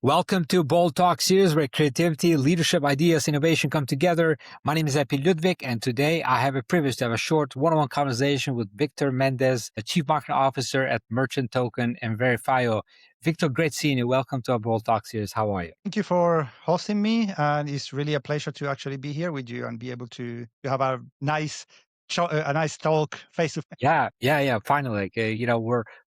Welcome to Bold Talk series where creativity, leadership, ideas, innovation come together. My name is Epi Ludwig, and today I have a privilege to have a short one-on-one conversation with Victor Mendez, the Chief Marketing Officer at Merchant Token and Verifyo. Victor, great seeing you. Welcome to our Bold Talk series. How are you? Thank you for hosting me, and it's really a pleasure to actually be here with you and be able to have a nice talk face to face. Yeah. Finally,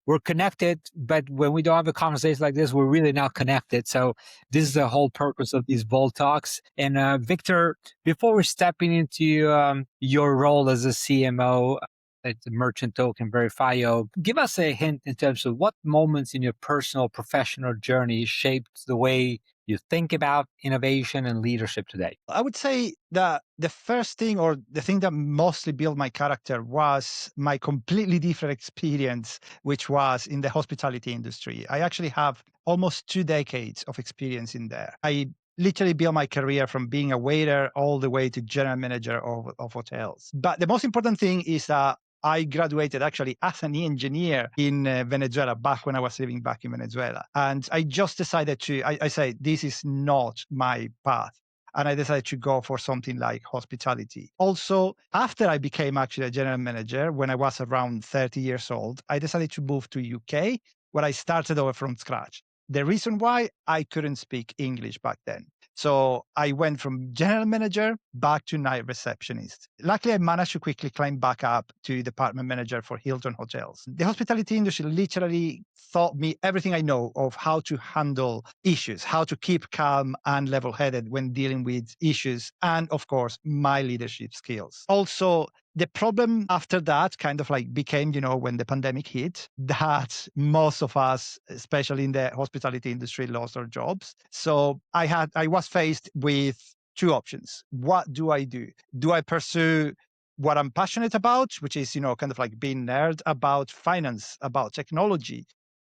we're connected, but when we don't have a conversation like this, we're really not connected. So this is the whole purpose of these bold talks. And Victor, before we're stepping into your role as a CMO at the Merchant Token Verifyo, give us a hint in terms of what moments in your personal professional journey shaped the way you think about innovation and leadership today. I would say that the first thing, or the thing that mostly built my character, was my completely different experience, which was in the hospitality industry. I actually have almost 2 decades of experience in there. I literally built my career from being a waiter all the way to general manager of hotels. But the most important thing is that I graduated actually as an engineer in Venezuela, back when I was living back in Venezuela. And I just decided I say, this is not my path. And I decided to go for something like hospitality. Also, after I became actually a general manager, when I was around 30 years old, I decided to move to UK, where I started over from scratch. The reason why, I couldn't speak English back then. So I went from general manager back to night receptionist. Luckily, I managed to quickly climb back up to department manager for Hilton Hotels. The hospitality industry literally taught me everything I know of how to handle issues, how to keep calm and level-headed when dealing with issues, and of course, my leadership skills. Also, the problem after that kind of like became, when the pandemic hit, that most of us, especially in the hospitality industry, lost our jobs. So I was faced with 2 options. What do I do? Do I pursue what I'm passionate about, which is, kind of like being nerd about finance, about technology,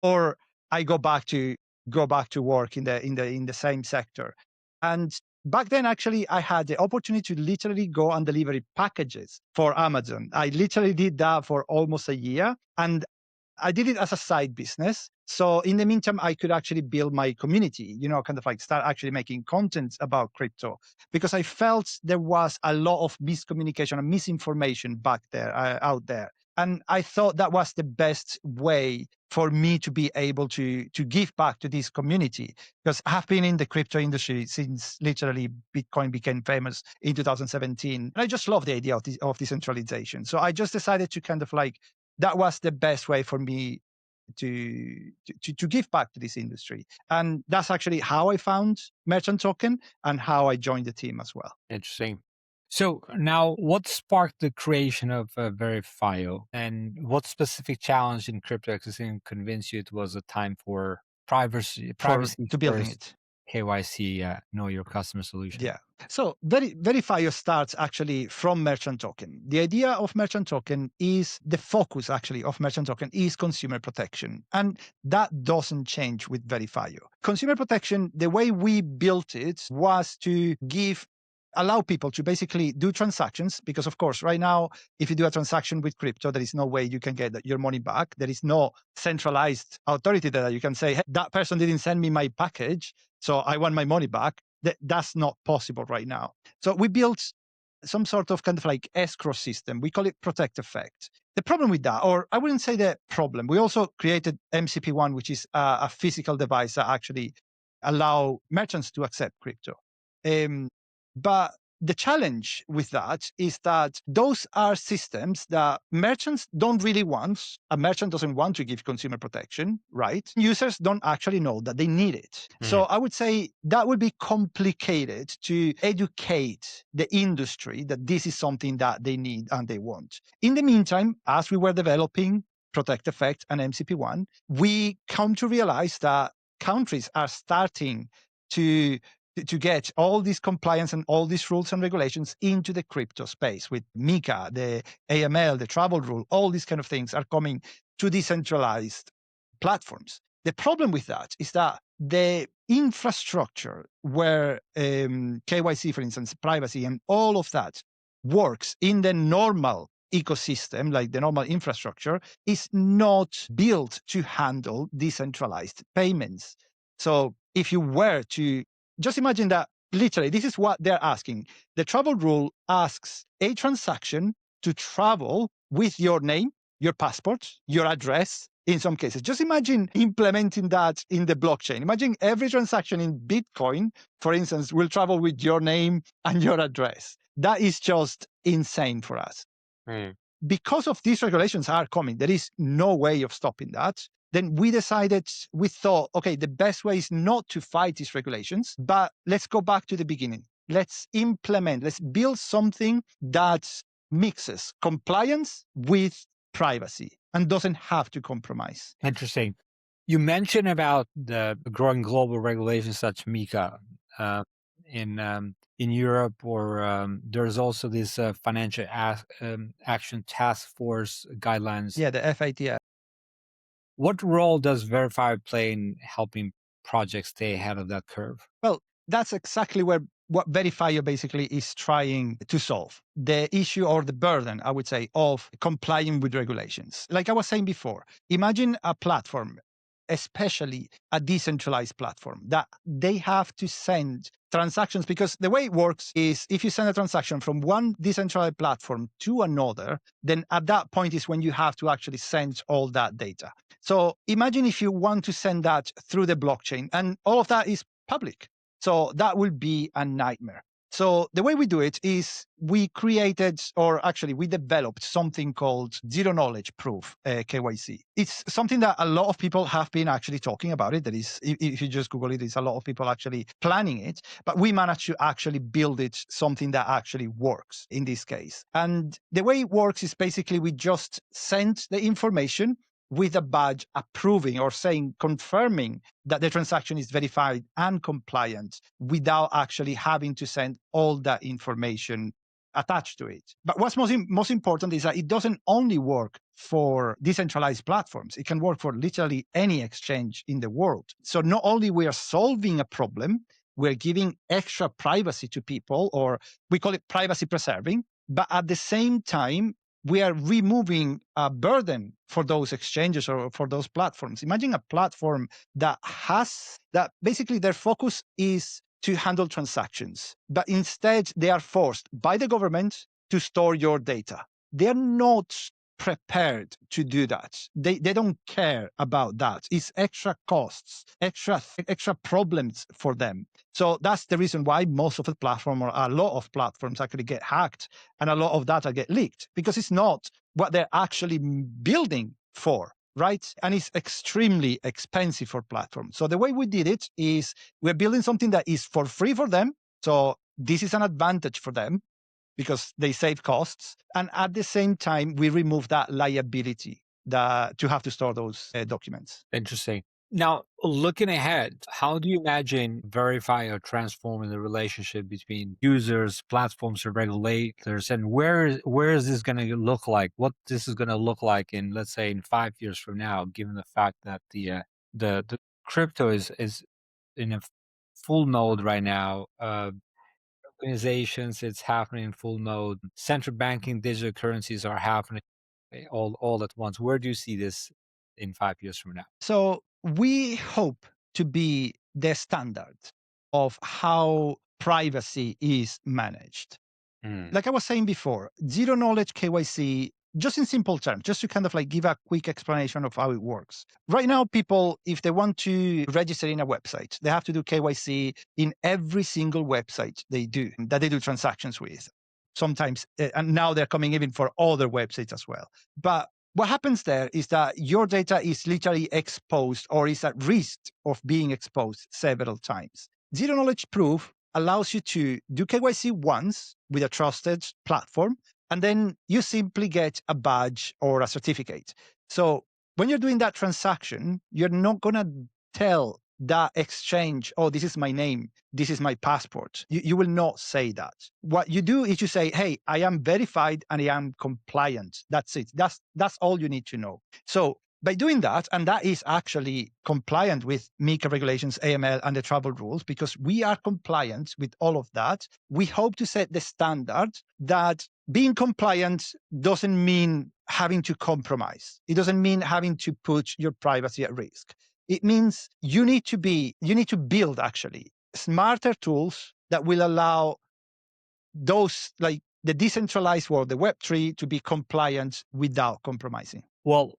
or I go back to work in the same sector? And back then, actually, I had the opportunity to literally go and deliver packages for Amazon. I literally did that for almost a year, and I did it as a side business. So in the meantime, I could actually build my community, kind of like start actually making content about crypto, because I felt there was a lot of miscommunication and misinformation back there, out there. And I thought that was the best way for me to be able to give back to this community, because I've been in the crypto industry since literally Bitcoin became famous in 2017. And I just love the idea of decentralization. So I just decided to kind of like, that was the best way for me to give back to this industry. And that's actually how I found Merchant Token and how I joined the team as well. Interesting. So now, what sparked the creation of Verifyo, and what specific challenge in crypto ecosystem convinced you it was a time for privacy To building first, it. KYC, know your customer solution? Yeah. So Verifyo starts actually from Merchant Token. The idea of Merchant Token is, the focus actually of Merchant Token is consumer protection. And that doesn't change with Verifyo. Consumer protection, the way we built it was to allow people to basically do transactions, because of course, right now, if you do a transaction with crypto, there is no way you can get your money back. There is no centralized authority that you can say, hey, that person didn't send me my package, so I want my money back. That's not possible right now. So we built some sort of kind of like escrow system. We call it Protect Effect. The problem with that, or I wouldn't say the problem, we also created MCP1, which is a physical device that actually allow merchants to accept crypto. But the challenge with that is that those are systems that merchants don't really want. A merchant doesn't want to give consumer protection, right? Users don't actually know that they need it. So I would say that would be complicated to educate the industry that this is something that they need and they want. In the meantime, as we were developing Protect Effect and MCP1, we come to realize that countries are starting to get all these compliance and all these rules and regulations into the crypto space with MiCA, the AML, the travel rule, all these kind of things are coming to decentralized platforms. The problem with that is that the infrastructure where KYC, for instance, privacy and all of that works in the normal ecosystem, like the normal infrastructure, is not built to handle decentralized payments. So if you were to just imagine that literally, this is what they're asking. The travel rule asks a transaction to travel with your name, your passport, your address, in some cases. Just imagine implementing that in the blockchain. Imagine every transaction in Bitcoin, for instance, will travel with your name and your address. That is just insane for us. Mm. Because of these regulations are coming, there is no way of stopping that. Then we thought, okay, the best way is not to fight these regulations, but let's go back to the beginning. Let's build something that mixes compliance with privacy and doesn't have to compromise. Interesting. You mentioned about the growing global regulations such MiCA in Europe, or there's also this financial action task force guidelines. Yeah, the FATF. What role does Verify play in helping projects stay ahead of that curve? Well, that's exactly what Verifyo basically is trying to solve. The issue or the burden, I would say, of complying with regulations. Like I was saying before, imagine a platform, especially a decentralized platform, that they have to send transactions, because the way it works is if you send a transaction from one decentralized platform to another, then at that point is when you have to actually send all that data. So imagine if you want to send that through the blockchain, and all of that is public. So that will be a nightmare. So the way we do it is we developed something called zero knowledge proof, KYC. It's something that a lot of people have been actually talking about it. That is, if you just Google it, there's a lot of people actually planning it, but we managed to actually build it something that actually works in this case. And the way it works is basically we just send the information with a badge approving or confirming that the transaction is verified and compliant without actually having to send all that information attached to it. But what's most important is that it doesn't only work for decentralized platforms. It can work for literally any exchange in the world. So not only we are solving a problem, we're giving extra privacy to people, or we call it privacy preserving, but at the same time, we are removing a burden for those exchanges or for those platforms. Imagine a platform that basically their focus is to handle transactions, but instead they are forced by the government to store your data. They're not prepared to do that. They don't care about that. It's extra costs, extra problems for them. So that's the reason why most of the platform, or a lot of platforms, actually get hacked and a lot of data get leaked, because it's not what they're actually building for, right? And it's extremely expensive for platforms. So the way we did it is we're building something that is for free for them. So this is an advantage for them because they save costs. And at the same time, we remove that liability to have to store those documents. Interesting. Now, looking ahead, how do you imagine Verify or transforming the relationship between users, platforms, and regulators? And where is this going to look like? What this is going to look like in, let's say, in 5 years from now, given the fact that the crypto is in a full mode right now. Organizations, it's happening in full mode. Central banking digital currencies are happening all at once. Where do you see this in 5 years from now? So we hope to be the standard of how privacy is managed. Like I was saying before, zero knowledge KYC, just in simple terms, just to kind of like give a quick explanation of how it works. Right now, people, if they want to register in a website, they have to do KYC in every single website they do transactions with. Sometimes, and now they're coming even for other websites as well. But what happens there is that your data is literally exposed or is at risk of being exposed several times. Zero knowledge proof allows you to do KYC once with a trusted platform, and then you simply get a badge or a certificate. So when you're doing that transaction, you're not going to tell that exchange, oh, this is my name, this is my passport. You will not say that. What you do is you say, hey, I am verified and I am compliant. That's it. That's all you need to know. So by doing that, and that is actually compliant with MiCA regulations, AML, and the travel rules, because we are compliant with all of that, we hope to set the standard that being compliant doesn't mean having to compromise. It doesn't mean having to put your privacy at risk. It means you need to build actually smarter tools that will allow those, like the decentralized world, the Web3, to be compliant without compromising. Well,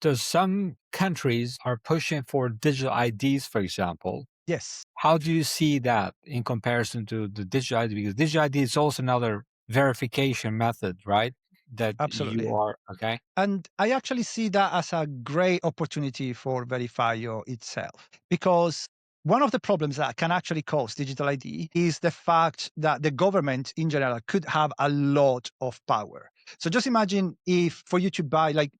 there's some countries are pushing for digital IDs, for example. Yes, How do you see that in comparison to the digital ID? Because digital ID is also another verification method, right? That you absolutely. are okay. And I actually see that as a great opportunity for Verifyo itself, because one of the problems that can actually cause digital ID is the fact that the government in general could have a lot of power. So just imagine if for you to buy, like,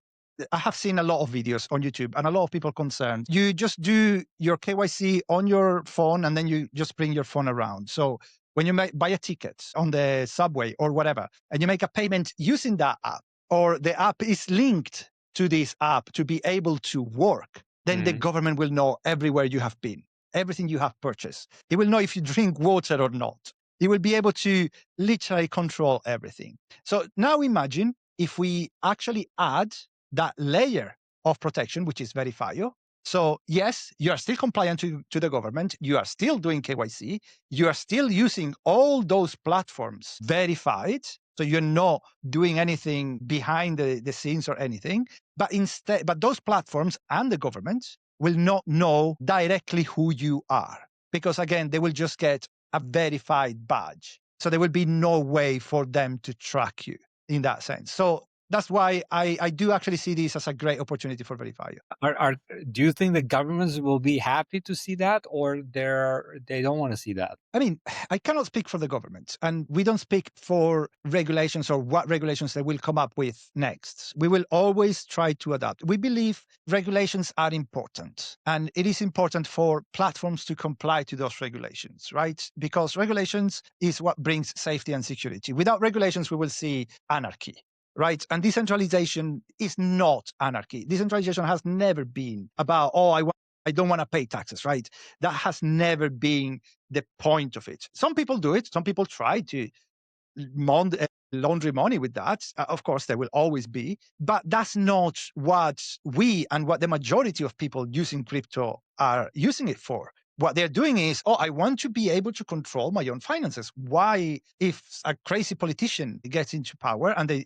I have seen a lot of videos on YouTube and a lot of people concerned. You just do your KYC on your phone and then you just bring your phone around. So when you buy a ticket on the subway or whatever, and you make a payment using that app, or the app is linked to this app to be able to work, then the Mhm. government will know everywhere you have been, everything you have purchased. It will know if you drink water or not. It will be able to literally control everything. So now imagine if we actually add that layer of protection, which is Verifyo. So yes, you are still compliant to the government. You are still doing KYC. You are still using all those platforms verified. So you're not doing anything behind the scenes or anything. But those platforms and the government will not know directly who you are, because again, they will just get a verified badge. So there will be no way for them to track you in that sense. So that's why I do actually see this as a great opportunity for Verifyo. Are do you think the governments will be happy to see that, or they don't want to see that? I mean, I cannot speak for the government, and we don't speak for regulations or what regulations they will come up with next. We will always try to adapt. We believe regulations are important, and it is important for platforms to comply to those regulations, right? Because regulations is what brings safety and security. Without regulations, we will see anarchy. Right. And decentralization is not anarchy. Decentralization has never been about, oh, I don't want to pay taxes, right? That has never been the point of it. Some people do it. Some people try to laundry money with that. Of course, there will always be, but that's not what we and what the majority of people using crypto are using it for. What they're doing is, oh, I want to be able to control my own finances. Why, if a crazy politician gets into power and they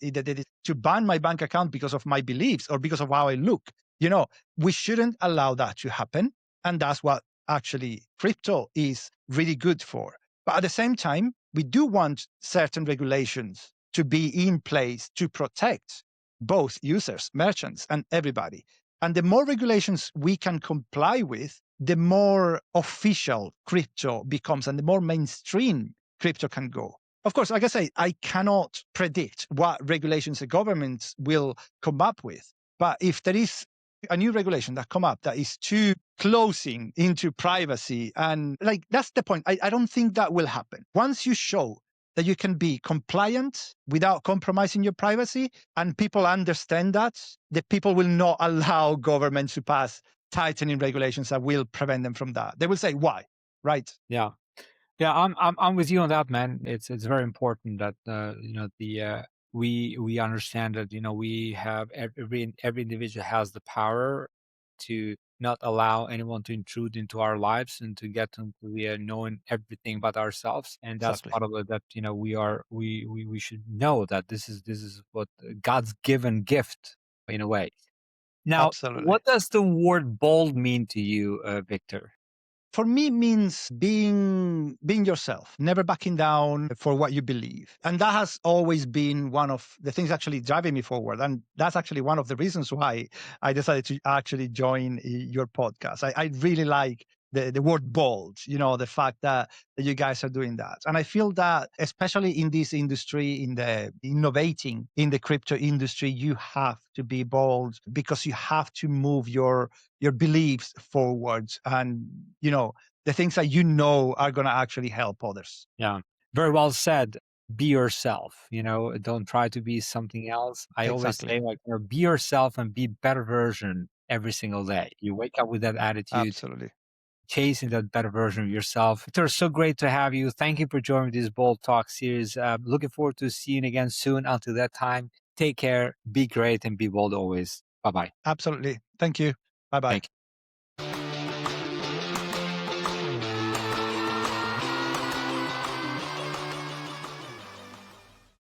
to ban my bank account because of my beliefs or because of how I look, we shouldn't allow that to happen. And that's what actually crypto is really good for. But at the same time, we do want certain regulations to be in place to protect both users, merchants, and everybody. And the more regulations we can comply with, the more official crypto becomes and the more mainstream crypto can go. Of course, like I say, I cannot predict what regulations the governments will come up with. But if there is a new regulation that come up that is too closing into privacy, and like that's the point. I don't think that will happen. Once you show that you can be compliant without compromising your privacy, and people understand that, the people will not allow governments to pass tightening regulations that will prevent them from that. They will say, why? Right? Yeah. Yeah, I'm with you on that, man. It's very important that we understand that we have every individual has the power to not allow anyone to intrude into our lives and to get into knowing everything about ourselves. And that's Exactly. part of it that we should know that this is what God's given gift in a way. Now, Absolutely. what does the word bold mean to you, Victor? For me means being yourself, never backing down for what you believe. And that has always been one of the things actually driving me forward. And that's actually one of the reasons why I decided to actually join your podcast. I really like the word bold, the fact that you guys are doing that. And I feel that especially in this industry, in the innovating in the crypto industry, you have to be bold because you have to move your beliefs forwards, and the things that are going to actually help others. Yeah, very well said. Be yourself, don't try to be something else. I always Exactly. say, like, be yourself and be better version every single day. You wake up with that attitude, Absolutely. chasing that better version of yourself. Victor, so great to have you. Thank you for joining this Bold Talk series. Looking forward to seeing you again soon. Until that time, take care, be great, and be bold always. Bye bye. Absolutely. Thank you. Bye bye. Thank you.